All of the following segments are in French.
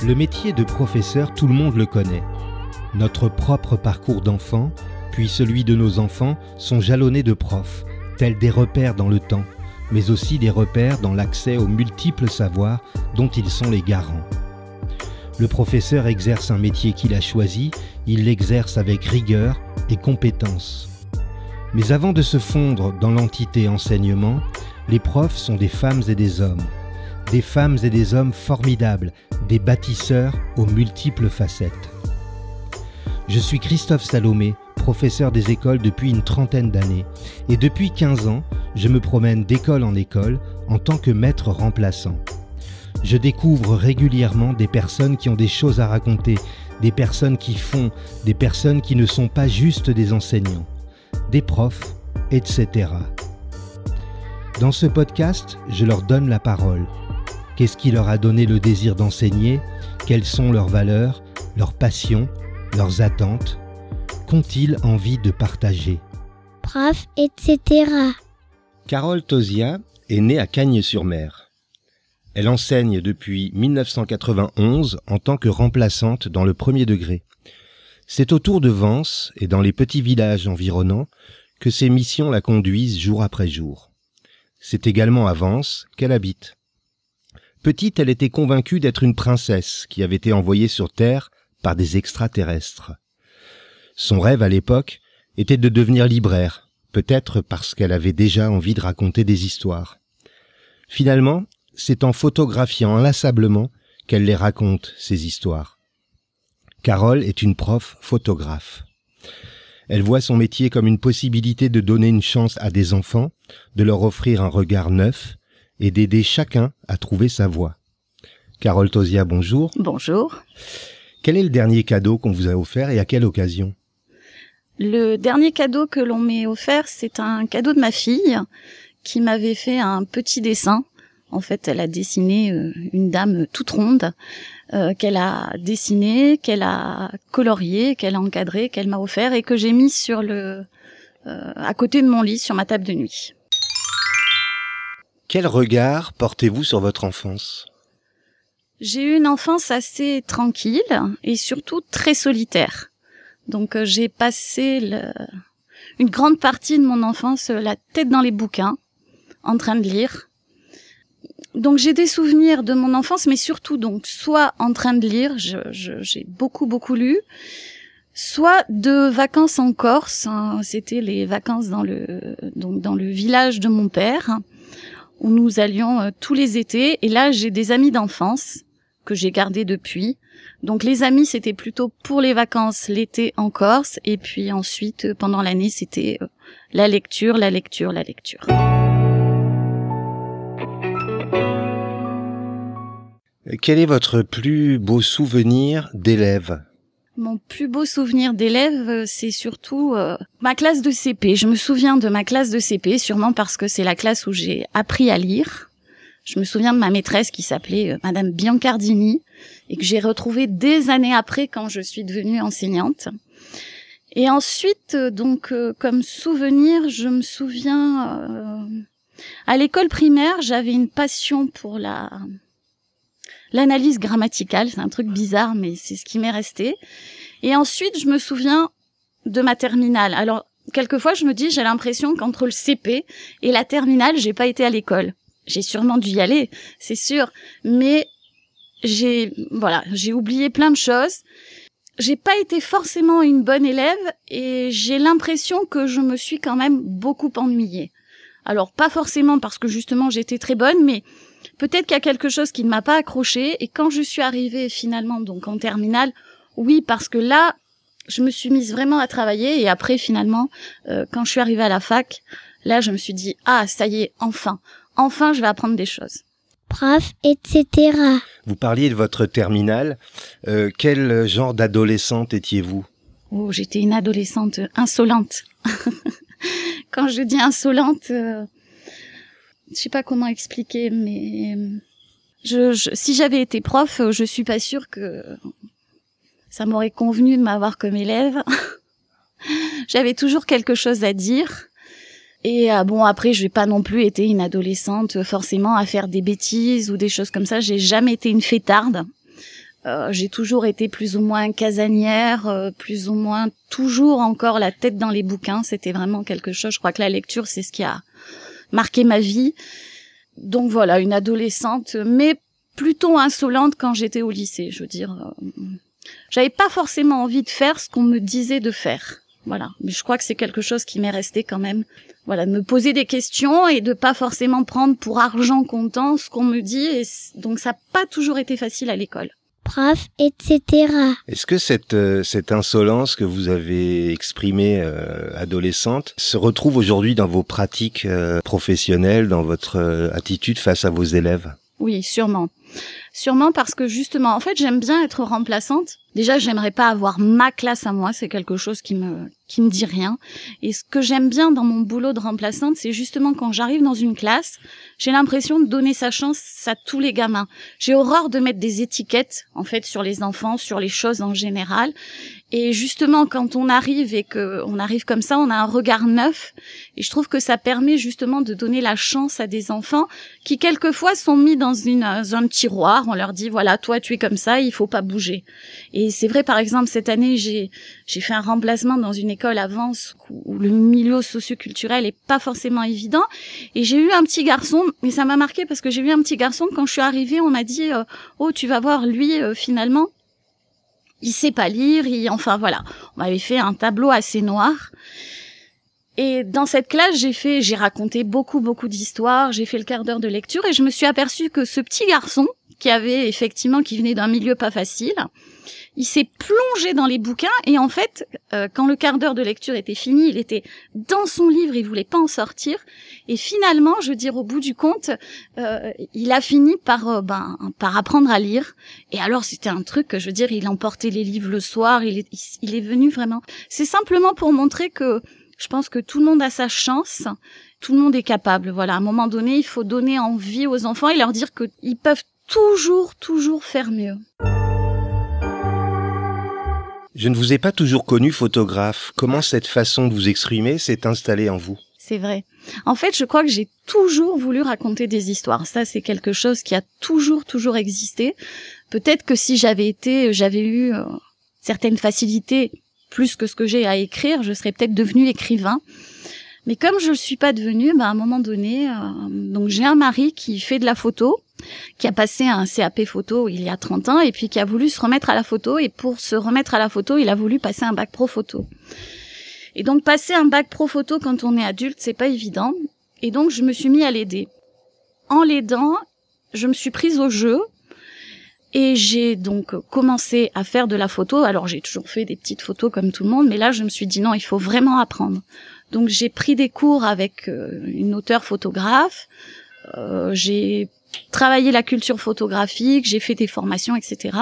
Le métier de professeur, tout le monde le connaît. Notre propre parcours d'enfant, puis celui de nos enfants, sont jalonnés de profs, tels des repères dans le temps, mais aussi des repères dans l'accès aux multiples savoirs dont ils sont les garants. Le professeur exerce un métier qu'il a choisi, il l'exerce avec rigueur et compétence. Mais avant de se fondre dans l'entité enseignement, les profs sont des femmes et des hommes. Des femmes et des hommes formidables, des bâtisseurs aux multiples facettes. Je suis Christophe Salomé, professeur des écoles depuis une trentaine d'années, et depuis 15 ans, je me promène d'école en école en tant que maître remplaçant. Je découvre régulièrement des personnes qui ont des choses à raconter, des personnes qui font, des personnes qui ne sont pas juste des enseignants, des profs, etc. Dans ce podcast, je leur donne la parole. Qu'est-ce qui leur a donné le désir d'enseigner? Quelles sont leurs valeurs, leurs passions, leurs attentes? Qu'ont-ils envie de partager? Prof, etc. Carole Tozia est née à Cagnes-sur-Mer. Elle enseigne depuis 1991 en tant que remplaçante dans le premier degré. C'est autour de Vence et dans les petits villages environnants que ses missions la conduisent jour après jour. C'est également à Vence qu'elle habite. Petite, elle était convaincue d'être une princesse qui avait été envoyée sur Terre par des extraterrestres. Son rêve à l'époque était de devenir libraire, peut-être parce qu'elle avait déjà envie de raconter des histoires. Finalement, c'est en photographiant inlassablement qu'elle les raconte, ces histoires. Carole est une prof photographe. Elle voit son métier comme une possibilité de donner une chance à des enfants, de leur offrir un regard neuf et d'aider chacun à trouver sa voie. Carole Tozia, bonjour. Bonjour. Quel est le dernier cadeau qu'on vous a offert et à quelle occasion? Le dernier cadeau que l'on m'ait offert, c'est un cadeau de ma fille qui m'avait fait un petit dessin. En fait, elle a dessiné une dame toute ronde qu'elle a dessinée, qu'elle a coloriée, qu'elle a encadrée, qu'elle m'a offert et que j'ai mis sur à côté de mon lit sur ma table de nuit. Quel regard portez-vous sur votre enfance? J'ai eu une enfance assez tranquille et surtout très solitaire. Donc j'ai passé une grande partie de mon enfance la tête dans les bouquins, en train de lire. Donc j'ai des souvenirs de mon enfance, mais surtout donc soit en train de lire, j'ai beaucoup lu, soit de vacances en Corse. C'était les vacances dans le village de mon père, où nous allions tous les étés. Et là, j'ai des amis d'enfance que j'ai gardés depuis. Donc les amis, c'était plutôt pour les vacances l'été en Corse. Et puis ensuite, pendant l'année, c'était la lecture. Quel est votre plus beau souvenir d'élève? Mon plus beau souvenir d'élève, c'est surtout ma classe de CP. Je me souviens de ma classe de CP, sûrement parce que c'est la classe où j'ai appris à lire. Je me souviens de ma maîtresse qui s'appelait Madame Biancardini et que j'ai retrouvée des années après quand je suis devenue enseignante. Et ensuite, comme souvenir, je me souviens à l'école primaire, j'avais une passion pour l'analyse grammaticale. C'est un truc bizarre, mais c'est ce qui m'est resté. Et ensuite, je me souviens de ma terminale. Alors, quelquefois, je me dis, j'ai l'impression qu'entre le CP et la terminale, j'ai pas été à l'école. J'ai sûrement dû y aller, c'est sûr. Mais j'ai oublié plein de choses. J'ai pas été forcément une bonne élève et j'ai l'impression que je me suis quand même beaucoup ennuyée. Alors, pas forcément parce que justement j'étais très bonne, mais peut-être qu'il y a quelque chose qui ne m'a pas accrochée. Et quand je suis arrivée finalement donc en terminale, oui, parce que là, je me suis mise vraiment à travailler. Et après, finalement, quand je suis arrivée à la fac, là, je me suis dit, ah, ça y est, enfin, je vais apprendre des choses. Prof, etc. Vous parliez de votre terminale. Quel genre d'adolescente étiez-vous? Oh, j'étais une adolescente insolente. Quand je dis insolente, je sais pas comment expliquer, mais si j'avais été prof, je suis pas sûre que ça m'aurait convenu de m'avoir comme élève. J'avais toujours quelque chose à dire. Et après, je n'ai pas non plus été une adolescente forcément à faire des bêtises ou des choses comme ça. J'ai jamais été une fêtarde. J'ai toujours été plus ou moins casanière, plus ou moins toujours encore la tête dans les bouquins. C'était vraiment quelque chose. Je crois que la lecture, c'est ce qui a marqué ma vie. Donc voilà, une adolescente, mais plutôt insolente quand j'étais au lycée. Je veux dire, j'avais pas forcément envie de faire ce qu'on me disait de faire. Voilà, mais je crois que c'est quelque chose qui m'est resté quand même. Voilà, de me poser des questions et de pas forcément prendre pour argent comptant ce qu'on me dit. Et donc ça n'a pas toujours été facile à l'école. Prof, etc. Est-ce que cette insolence que vous avez exprimée adolescente se retrouve aujourd'hui dans vos pratiques professionnelles, dans votre attitude face à vos élèves? Oui, sûrement. Sûrement parce que justement, en fait, j'aime bien être remplaçante. Déjà, j'aimerais pas avoir ma classe à moi, c'est quelque chose qui me dit rien. Et ce que j'aime bien dans mon boulot de remplaçante, c'est justement quand j'arrive dans une classe, j'ai l'impression de donner sa chance à tous les gamins. J'ai horreur de mettre des étiquettes, en fait, sur les enfants, sur les choses en général. Et justement, quand on arrive et qu'on arrive comme ça, on a un regard neuf. Et je trouve que ça permet justement de donner la chance à des enfants qui, quelquefois, sont mis dans un tiroir. On leur dit, voilà, toi, tu es comme ça, il faut pas bouger. Et c'est vrai, par exemple, cette année, j'ai fait un remplacement dans une école à Vence où le milieu socioculturel est pas forcément évident. Et j'ai eu un petit garçon, et ça m'a marqué parce que j'ai eu un petit garçon, quand je suis arrivée, on m'a dit, oh, tu vas voir, lui, finalement, il sait pas lire, enfin voilà. On m'avait fait un tableau assez noir. Et dans cette classe, j'ai raconté beaucoup d'histoires, j'ai fait le quart d'heure de lecture et je me suis aperçue que ce petit garçon, qui venait d'un milieu pas facile, il s'est plongé dans les bouquins et en fait, quand le quart d'heure de lecture était fini, il était dans son livre, il voulait pas en sortir. Et finalement, je veux dire, au bout du compte, il a fini par apprendre à lire. Et alors, c'était un truc, je veux dire, il emportait les livres le soir, il est venu vraiment. C'est simplement pour montrer que je pense que tout le monde a sa chance, tout le monde est capable. Voilà, à un moment donné, il faut donner envie aux enfants et leur dire qu'ils peuvent toujours faire mieux. Je ne vous ai pas toujours connu photographe. Comment cette façon de vous exprimer s'est installée en vous? C'est vrai. En fait, je crois que j'ai toujours voulu raconter des histoires. Ça, c'est quelque chose qui a toujours existé. Peut-être que si j'avais eu certaines facilités, plus que ce que j'ai à écrire, je serais peut-être devenue écrivain. Mais comme je le suis pas devenue, à un moment donné, donc j'ai un mari qui fait de la photo, qui a passé un CAP photo il y a 30 ans et puis qui a voulu se remettre à la photo. Et pour se remettre à la photo, il a voulu passer un bac pro photo. Et donc passer un bac pro photo quand on est adulte, c'est pas évident. Et donc je me suis mis à l'aider. En l'aidant, je me suis prise au jeu et j'ai donc commencé à faire de la photo. Alors j'ai toujours fait des petites photos comme tout le monde, mais là je me suis dit non, il faut vraiment apprendre. Donc j'ai pris des cours avec une auteure photographe, j'ai travaillé la culture photographique, j'ai fait des formations, etc.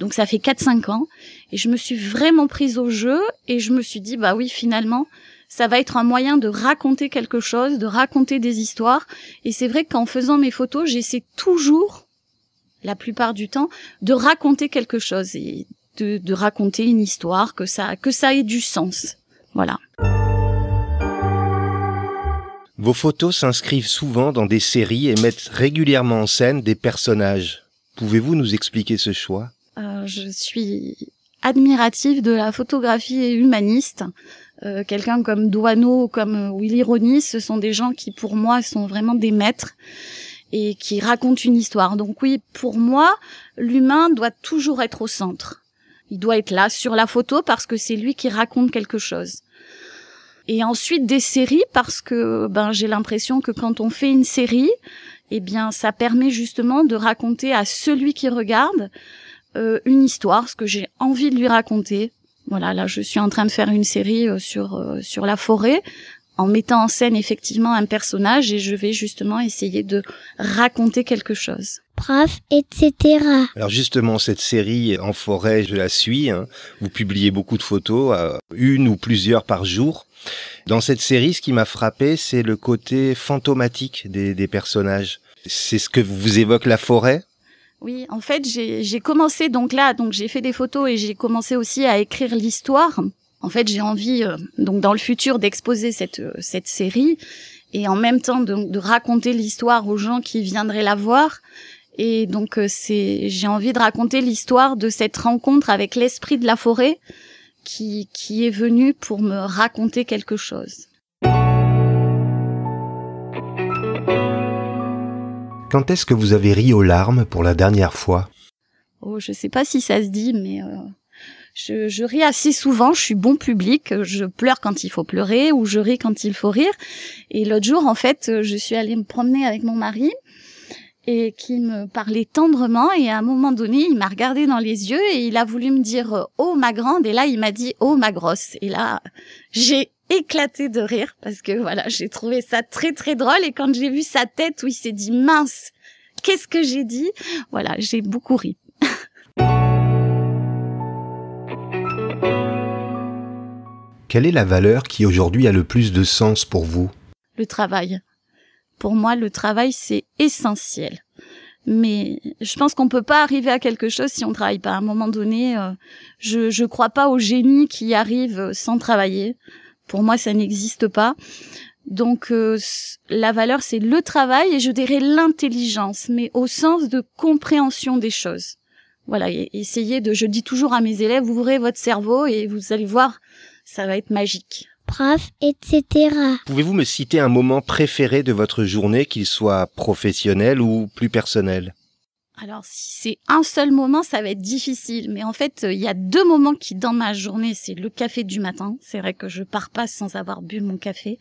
Donc ça fait 4-5 ans et je me suis vraiment prise au jeu et je me suis dit bah oui, finalement ça va être un moyen de raconter quelque chose, de raconter des histoires. Et c'est vrai qu'en faisant mes photos, j'essaie toujours, la plupart du temps, de raconter quelque chose et de raconter une histoire, que ça ait du sens. Voilà. Vos photos s'inscrivent souvent dans des séries et mettent régulièrement en scène des personnages. Pouvez-vous nous expliquer ce choix? Je suis admirative de la photographie humaniste. Quelqu'un comme Doisneau, comme Willy Ronis, ce sont des gens qui, pour moi, sont vraiment des maîtres et qui racontent une histoire. Donc oui, pour moi, l'humain doit toujours être au centre. Il doit être là, sur la photo, parce que c'est lui qui raconte quelque chose. Et ensuite des séries parce que j'ai l'impression que quand on fait une série, ça permet justement de raconter à celui qui regarde une histoire, ce que j'ai envie de lui raconter. Voilà, là je suis en train de faire une série sur la forêt en mettant en scène effectivement un personnage et je vais justement essayer de raconter quelque chose. Prof, etc. Alors justement, cette série en forêt, je la suis. Vous publiez beaucoup de photos, une ou plusieurs par jour. Dans cette série, ce qui m'a frappé, c'est le côté fantomatique des personnages. C'est ce que vous évoque la forêt? Oui, en fait, j'ai commencé donc j'ai fait des photos et j'ai commencé aussi à écrire l'histoire. En fait, j'ai envie donc dans le futur d'exposer cette série et en même temps de raconter l'histoire aux gens qui viendraient la voir. Et donc j'ai envie de raconter l'histoire de cette rencontre avec l'esprit de la forêt qui est venu pour me raconter quelque chose. Quand est-ce que vous avez ri aux larmes pour la dernière fois? Oh, je sais pas si ça se dit, mais je ris assez souvent. Je suis bon public. Je pleure quand il faut pleurer ou je ris quand il faut rire. Et l'autre jour, en fait, je suis allée me promener avec mon mari et qui me parlait tendrement. Et à un moment donné, il m'a regardé dans les yeux et il a voulu me dire « Oh, ma grande ». Et là, il m'a dit « Oh, ma grosse ». Et là, j'ai éclaté de rire parce que voilà, j'ai trouvé ça très très drôle. Et quand j'ai vu sa tête où il s'est dit mince, qu'est-ce que j'ai dit? Voilà, j'ai beaucoup ri. Quelle est la valeur qui aujourd'hui a le plus de sens pour vous? Le travail. Pour moi, le travail, c'est essentiel. Mais je pense qu'on peut pas arriver à quelque chose si on travaille pas. À un moment donné, je crois pas au génie qui arrive sans travailler. Pour moi, ça n'existe pas. Donc, la valeur, c'est le travail et je dirais l'intelligence, mais au sens de compréhension des choses. Voilà, essayez je dis toujours à mes élèves, ouvrez votre cerveau et vous allez voir, ça va être magique. Prof, etc. Pouvez-vous me citer un moment préféré de votre journée, qu'il soit professionnel ou plus personnel? Alors, si c'est un seul moment, ça va être difficile. Mais en fait, il y a 2 moments qui, dans ma journée, c'est le café du matin. C'est vrai que je pars pas sans avoir bu mon café.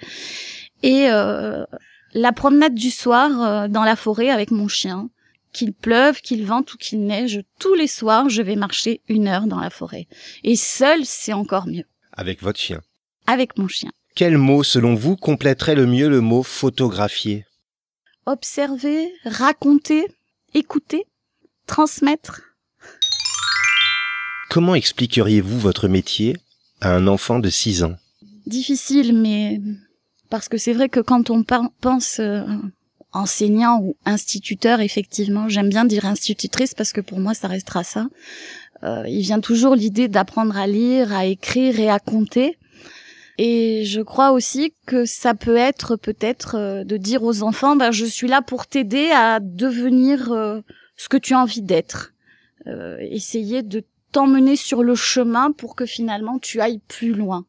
Et la promenade du soir dans la forêt avec mon chien. Qu'il pleuve, qu'il vente ou qu'il neige, tous les soirs, je vais marcher 1 heure dans la forêt. Et seul, c'est encore mieux. Avec votre chien? Avec mon chien. Quel mot, selon vous, compléterait le mieux le mot photographier? Observer, raconter, écouter, transmettre. Comment expliqueriez-vous votre métier à un enfant de 6 ans? Difficile, mais parce que c'est vrai que quand on pense enseignant ou instituteur, effectivement, j'aime bien dire institutrice parce que pour moi, ça restera ça. Il vient toujours l'idée d'apprendre à lire, à écrire et à compter. Et je crois aussi que ça peut être peut-être de dire aux enfants, je suis là pour t'aider à devenir ce que tu as envie d'être. Essayer de t'emmener sur le chemin pour que finalement tu ailles plus loin.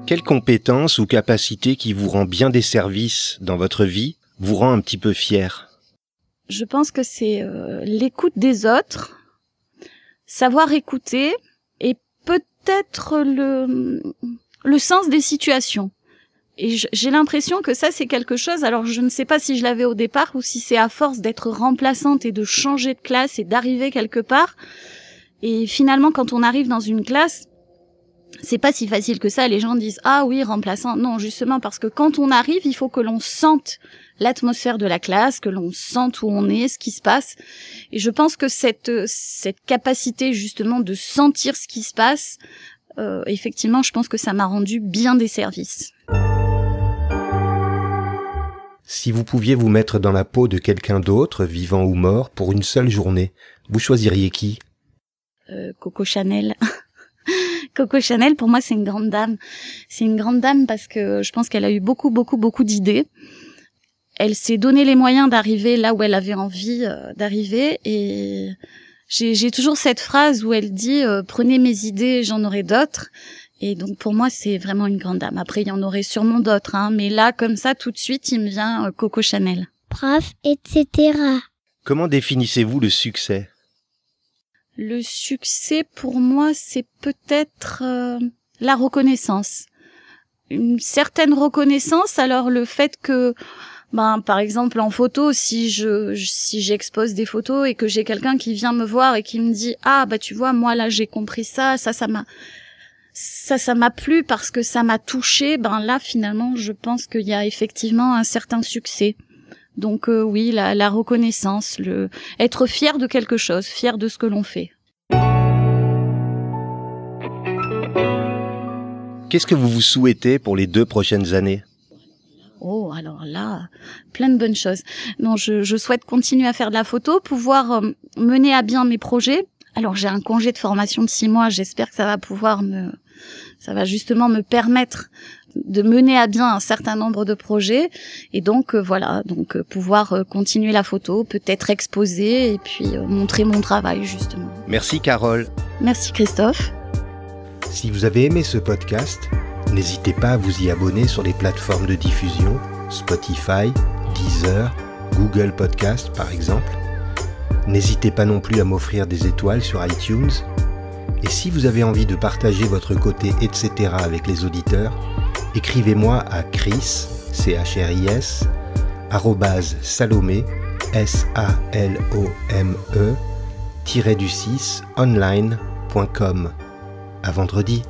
Quelle compétence ou capacité qui vous rend bien des services dans votre vie vous rend un petit peu fier? Je pense que c'est l'écoute des autres, savoir écouter et peut-être le sens des situations. Et j'ai l'impression que ça, c'est quelque chose, alors je ne sais pas si je l'avais au départ ou si c'est à force d'être remplaçante et de changer de classe et d'arriver quelque part. Et finalement, quand on arrive dans une classe, c'est pas si facile que ça. Les gens disent « Ah oui, remplaçant ». Non, justement, parce que quand on arrive, il faut que l'on sente l'atmosphère de la classe, que l'on sente où on est, ce qui se passe. Et je pense que cette capacité, justement, de sentir ce qui se passe, effectivement, je pense que ça m'a rendu bien des services. Si vous pouviez vous mettre dans la peau de quelqu'un d'autre, vivant ou mort, pour une seule journée, vous choisiriez qui? Coco Chanel. Coco Chanel, pour moi, c'est une grande dame. C'est une grande dame parce que je pense qu'elle a eu beaucoup d'idées. Elle s'est donné les moyens d'arriver là où elle avait envie d'arriver. Et j'ai toujours cette phrase où elle dit « Prenez mes idées, j'en aurai d'autres ». Et donc, pour moi, c'est vraiment une grande dame. Après, il y en aurait sûrement d'autres, hein. Mais là, comme ça, tout de suite, il me vient Coco Chanel. Prof, etc. Comment définissez-vous le succès? Le succès, pour moi, c'est peut-être la reconnaissance. Une certaine reconnaissance. Alors, le fait que, par exemple, en photo, si j'expose des photos et que j'ai quelqu'un qui vient me voir et qui me dit « Ah, tu vois, moi, là, j'ai compris ça m'a plu parce que ça m'a touché », là, finalement, je pense qu'il y a effectivement un certain succès. Donc oui, la reconnaissance, être fier de quelque chose, fier de ce que l'on fait. Qu'est-ce que vous vous souhaitez pour les 2 prochaines années? Oh, alors là, plein de bonnes choses. Non, je souhaite continuer à faire de la photo, pouvoir mener à bien mes projets. Alors j'ai un congé de formation de 6 mois, j'espère que ça va justement me permettre de mener à bien un certain nombre de projets et donc pouvoir continuer la photo, peut-être exposer et puis montrer mon travail justement. Merci Carole. Merci Christophe. Si vous avez aimé ce podcast, n'hésitez pas à vous y abonner sur les plateformes de diffusion, Spotify, Deezer, Google Podcast par exemple. N'hésitez pas non plus à m'offrir des étoiles sur iTunes. Et si vous avez envie de partager votre côté etc. avec les auditeurs, écrivez-moi à chris, CHRIS, @salomé, SALOME, -online.com. À vendredi.